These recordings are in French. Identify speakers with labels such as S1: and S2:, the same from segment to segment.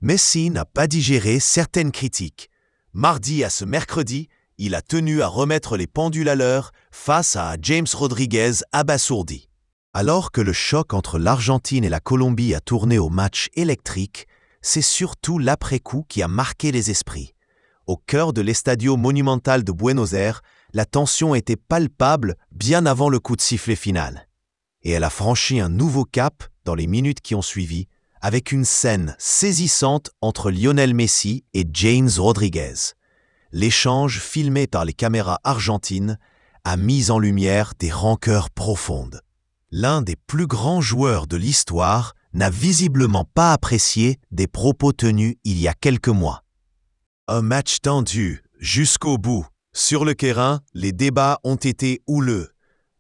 S1: Messi n'a pas digéré certaines critiques. Mardi à ce mercredi, il a tenu à remettre les pendules à l'heure face à James Rodriguez abasourdi. Alors que le choc entre l'Argentine et la Colombie a tourné au match électrique, c'est surtout l'après-coup qui a marqué les esprits. Au cœur de l'Estadio Monumental de Buenos Aires, la tension était palpable bien avant le coup de sifflet final. Et elle a franchi un nouveau cap dans les minutes qui ont suivi, avec une scène saisissante entre Lionel Messi et James Rodriguez. L'échange filmé par les caméras argentines a mis en lumière des rancœurs profondes. L'un des plus grands joueurs de l'histoire n'a visiblement pas apprécié des propos tenus il y a quelques mois. Un match tendu, jusqu'au bout. Sur le terrain, les débats ont été houleux.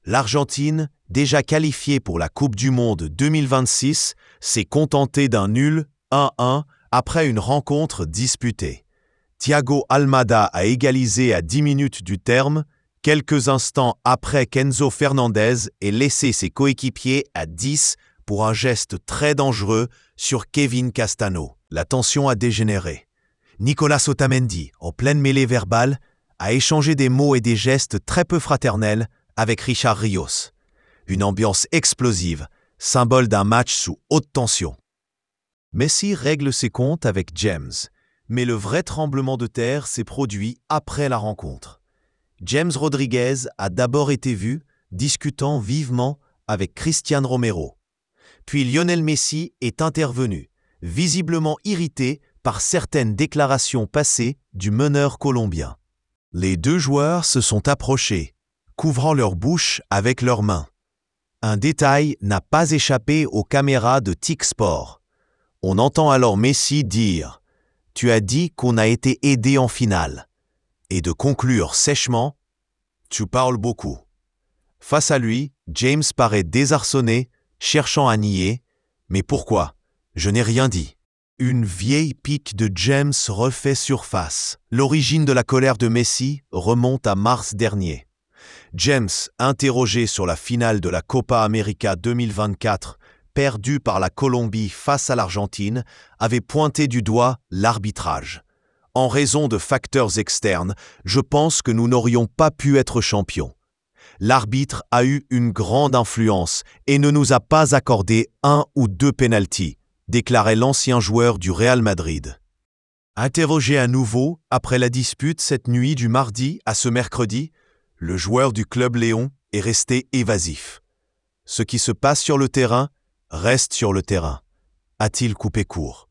S1: L'Argentine, déjà qualifiée pour la Coupe du Monde 2026, s'est contentée d'un nul 1-1 après une rencontre disputée. Thiago Almada a égalisé à 10 minutes du terme, quelques instants après qu'Enzo Fernandez ait laissé ses coéquipiers à 10 pour un geste très dangereux sur Kevin Castano. La tension a dégénéré. Nicolas Otamendi, en pleine mêlée verbale, a échangé des mots et des gestes très peu fraternels avec Richard Rios. Une ambiance explosive, symbole d'un match sous haute tension. Messi règle ses comptes avec James, mais le vrai tremblement de terre s'est produit après la rencontre. James Rodriguez a d'abord été vu discutant vivement avec Cristiano Romero. Puis Lionel Messi est intervenu, visiblement irrité par certaines déclarations passées du meneur colombien. Les deux joueurs se sont approchés, couvrant leur bouche avec leurs mains. Un détail n'a pas échappé aux caméras de TIC Sport. On entend alors Messi dire « Tu as dit qu'on a été aidé en finale » et de conclure sèchement « Tu parles beaucoup ». Face à lui, James paraît désarçonné, cherchant à nier « Mais pourquoi? Je n'ai rien dit ». Une vieille pique de James refait surface. L'origine de la colère de Messi remonte à mars dernier. James, interrogé sur la finale de la Copa América 2024, perdue par la Colombie face à l'Argentine, avait pointé du doigt l'arbitrage. En raison de facteurs externes, je pense que nous n'aurions pas pu être champions. L'arbitre a eu une grande influence et ne nous a pas accordé 1 ou 2 pénaltys, déclarait l'ancien joueur du Real Madrid. Interrogé à nouveau après la dispute cette nuit du mardi à ce mercredi, le joueur du Club Léon est resté évasif. Ce qui se passe sur le terrain reste sur le terrain, a-t-il coupé court.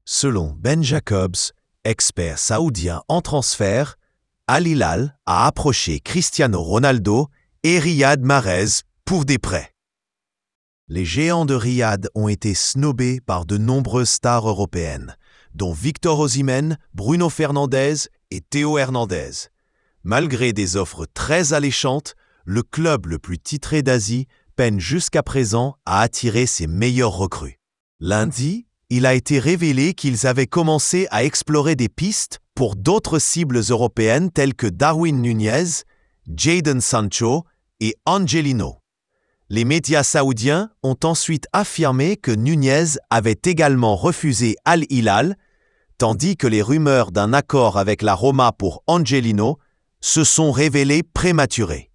S1: Selon Ben Jacobs, expert saoudien en transfert, Al Hilal a approché Cristiano Ronaldo et Riyad Mahrez pour des prêts. Les géants de Riyad ont été snobés par de nombreuses stars européennes, dont Victor Osimhen, Bruno Fernandes et Théo Hernandez. Malgré des offres très alléchantes, le club le plus titré d'Asie peine jusqu'à présent à attirer ses meilleurs recrues. Lundi, il a été révélé qu'ils avaient commencé à explorer des pistes pour d'autres cibles européennes telles que Darwin Nunez, Jadon Sancho et Angelino. Les médias saoudiens ont ensuite affirmé que Nunez avait également refusé Al Hilal, tandis que les rumeurs d'un accord avec la Roma pour Angelino se sont révélées prématurées.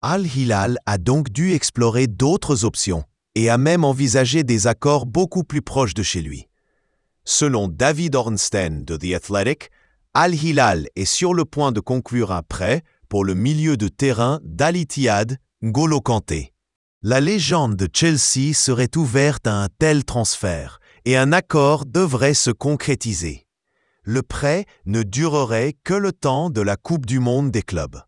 S1: Al Hilal a donc dû explorer d'autres options et a même envisagé des accords beaucoup plus proches de chez lui. Selon David Ornstein de The Athletic, Al Hilal est sur le point de conclure un prêt pour le milieu de terrain d'Al Ittihad, N'Golo Kanté. La légende de Chelsea serait ouverte à un tel transfert et un accord devrait se concrétiser. Le prêt ne durerait que le temps de la Coupe du Monde des clubs.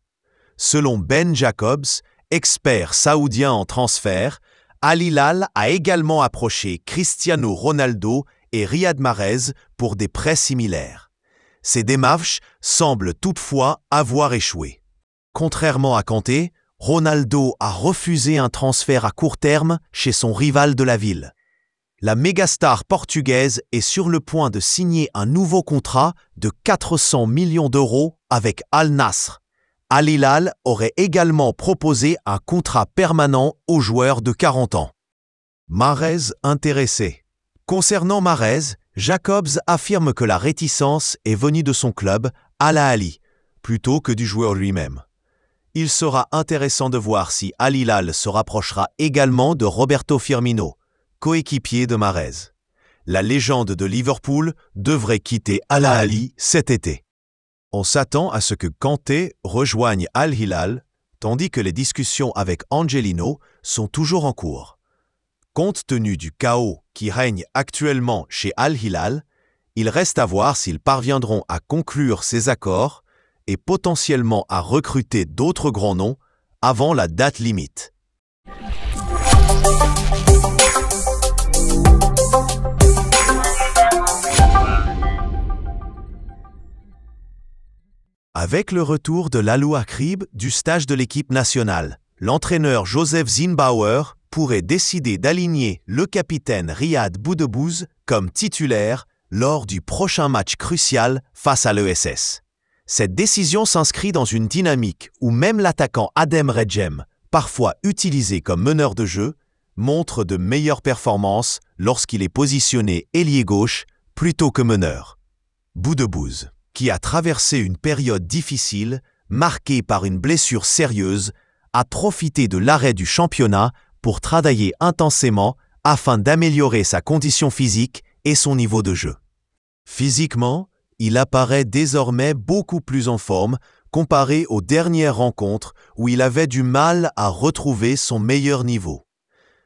S1: Selon Ben Jacobs, expert saoudien en transfert, Al Hilal a également approché Cristiano Ronaldo et Riyad Mahrez pour des prêts similaires. Ces démarches semblent toutefois avoir échoué. Contrairement à Kanté, Ronaldo a refusé un transfert à court terme chez son rival de la ville. La mégastar portugaise est sur le point de signer un nouveau contrat de 400 millions d'euros avec Al Nassr, Al Hilal aurait également proposé un contrat permanent au joueur de 40 ans. Mahrez intéressé. Concernant Mahrez, Jacobs affirme que la réticence est venue de son club, Al Ahly, plutôt que du joueur lui-même. Il sera intéressant de voir si Al Hilal se rapprochera également de Roberto Firmino, coéquipier de Mahrez. La légende de Liverpool devrait quitter Al Ahly cet été. On s'attend à ce que Kanté rejoigne Al Hilal, tandis que les discussions avec Angelino sont toujours en cours. Compte tenu du chaos qui règne actuellement chez Al Hilal, il reste à voir s'ils parviendront à conclure ces accords et potentiellement à recruter d'autres grands noms avant la date limite. Avec le retour de Lalou Akrib du stage de l'équipe nationale, l'entraîneur Joseph Zinnbauer pourrait décider d'aligner le capitaine Riyad Boudebouz comme titulaire lors du prochain match crucial face à l'ESS. Cette décision s'inscrit dans une dynamique où même l'attaquant Adem Redjem, parfois utilisé comme meneur de jeu, montre de meilleures performances lorsqu'il est positionné ailier gauche plutôt que meneur. Boudebouz, qui a traversé une période difficile, marquée par une blessure sérieuse, a profité de l'arrêt du championnat pour travailler intensément afin d'améliorer sa condition physique et son niveau de jeu. Physiquement, il apparaît désormais beaucoup plus en forme comparé aux dernières rencontres où il avait du mal à retrouver son meilleur niveau.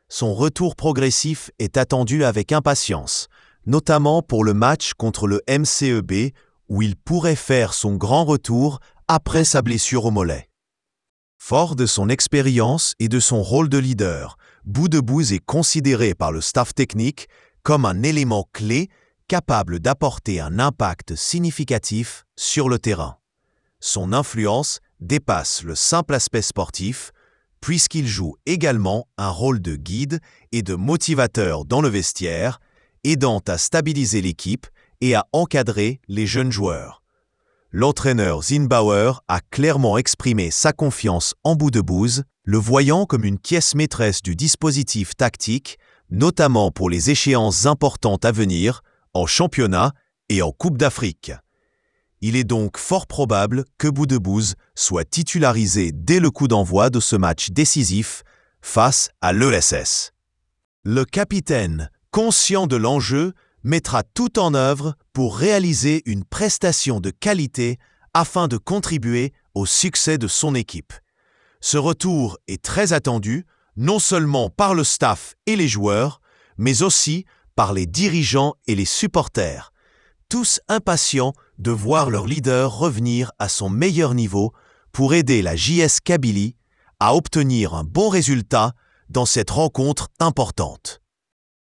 S1: Son retour progressif est attendu avec impatience, notamment pour le match contre le MCEB où il pourrait faire son grand retour après sa blessure au mollet. Fort de son expérience et de son rôle de leader, Boudebouz est considéré par le staff technique comme un élément clé capable d'apporter un impact significatif sur le terrain. Son influence dépasse le simple aspect sportif, puisqu'il joue également un rôle de guide et de motivateur dans le vestiaire, aidant à stabiliser l'équipe et à encadrer les jeunes joueurs. L'entraîneur Zinnbauer a clairement exprimé sa confiance en Boudebouz, le voyant comme une pièce maîtresse du dispositif tactique, notamment pour les échéances importantes à venir, en championnat et en Coupe d'Afrique. Il est donc fort probable que Boudebouz soit titularisé dès le coup d'envoi de ce match décisif face à l'ESS. Le capitaine, conscient de l'enjeu, mettra tout en œuvre pour réaliser une prestation de qualité afin de contribuer au succès de son équipe. Ce retour est très attendu, non seulement par le staff et les joueurs, mais aussi par les dirigeants et les supporters, tous impatients de voir leur leader revenir à son meilleur niveau pour aider la JS Kabylie à obtenir un bon résultat dans cette rencontre importante.